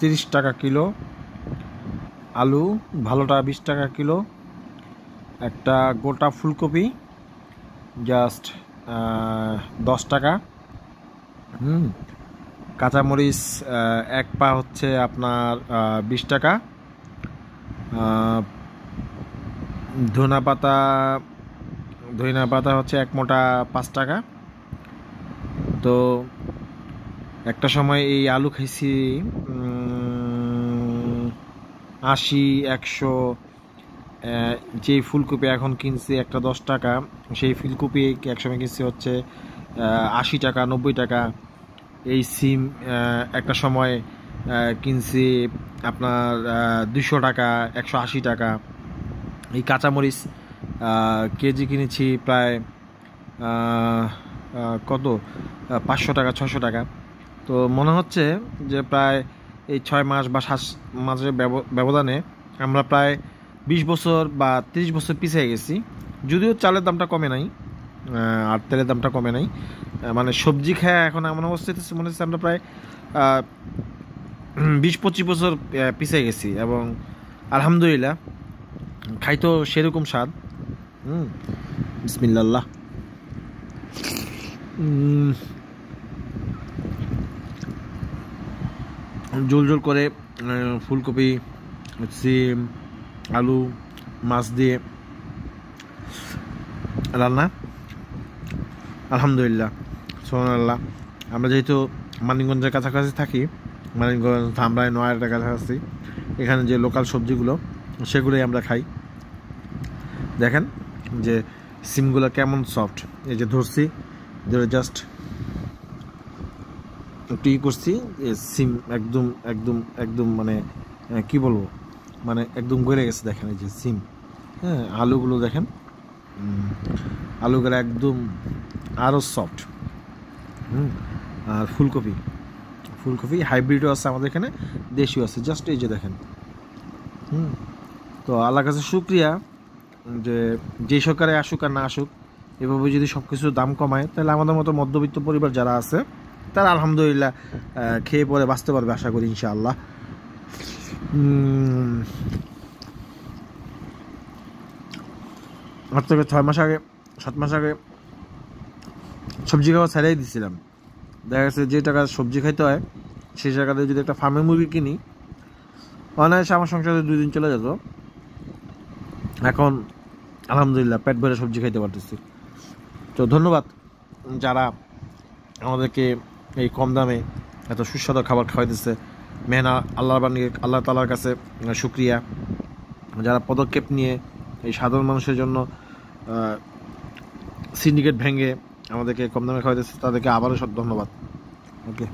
30 টাকা কিলো, আলু ভালোটা 20 টাকা কিলো, একটা গোটা ফুলকপি জাস্ট 10 টাকা, কাঁচামরিচ এক পা হচ্ছে আপনার 20 টাকা, ধনা পাতা হচ্ছে এক মোটা 5 টাকা। তো একটা সময় এই আলু খাইছি 80, 100। যেই ফুলকপি এখন কিনছি একটা 10 টাকা, সেই ফুলকপি একসময় কিনছি হচ্ছে 80 টাকা, 90 টাকা। এই সিম একটা সময় কিনছি আপনার 200 টাকা, 180 টাকা। এই কাঁচামরিচ কেজি কিনেছি প্রায় কত 500 টাকা, 600 টাকা। তো মনে হচ্ছে যে প্রায় এই 6 মাস বা 7 মাসের ব্যবধানে আমরা প্রায় 20 বছর বা 30 বছর পিছিয়ে গেছি। যদিও চালের দামটা কমে নাই আর তেলের দামটা কমে নাই, মানে সবজি খায় এখন এমন অবস্থায় মনে হচ্ছে আমরা প্রায় 20-25 বছর পিছিয়ে গেছি। এবং আলহামদুলিল্লাহ খাইতো সেরকম স্বাদ। বিসমিল্লাহ। ঝোল ঝোল করে ফুলকপি, সিম, আলু, মাছ দিয়ে রান্না, আলহামদুলিল্লাহ, সুবহানাল্লাহ। আমরা যেহেতু মানিকগঞ্জের কাছাকাছি থাকি, মানিকগঞ্জ, ধামরাই, নয়ারটার কাছাকাছি, এখানে যে লোকাল সবজিগুলো সেগুলোই আমরা খাই। দেখেন যে সিমগুলো কেমন সফট, এই যে ধরছি, ধরে জাস্ট একটু করছি, সিম একদম একদম একদম মানে কি বলবো, মানে একদম গলে গেছে। দেখেন এই যে সিম, হ্যাঁ, আলুগুলো দেখেন, আলুগুলো একদম আরও সফট। আর ফুলকপি হাইব্রিডও আছে আমাদের এখানে, দেশিও আছে, জাস্ট এই যে দেখেন। তো আল্লাহর কাছে শুকরিয়া যে সরকারে আসুক আর না আসুক, এভাবে যদি সব কিছুর দাম কমায়, তাহলে আমাদের মতো মধ্যবিত্ত পরিবার যারা আছে তারা আলহামদুলিল্লাহ খেয়ে পরে বাঁচতে পারবে, আশা করি ইনশাআল্লাহ। আজ থেকে 6 মাস আগে, 7 মাস আগে সবজি খাওয়া ছেড়েই দিছিলাম। দেখা গেছে যে টাকা সবজি খাইতে হয় সেই টাকাতে যদি একটা ফার্মের মুরগি কিনি, অনায়াসে আমার সংসারে 2 দিন চলে যেত। এখন আলহামদুলিল্লাহ পেট ভরে সবজি খাইতে পারতেছি। তো ধন্যবাদ যারা আমাদেরকে এই কম দামে এত সুস্বাদু খাবার খাওয়াইতেছে। মেহনা আল্লাহ তাআলার কাছে শুকরিয়া। যারা পদক্ষেপ নিয়ে এই সাধারণ মানুষের জন্য সিন্ডিকেট ভেঙে আমাদেরকে কম দামে খাওয়াইতেছে, তাদেরকে আবারও ধন্যবাদ। ওকে।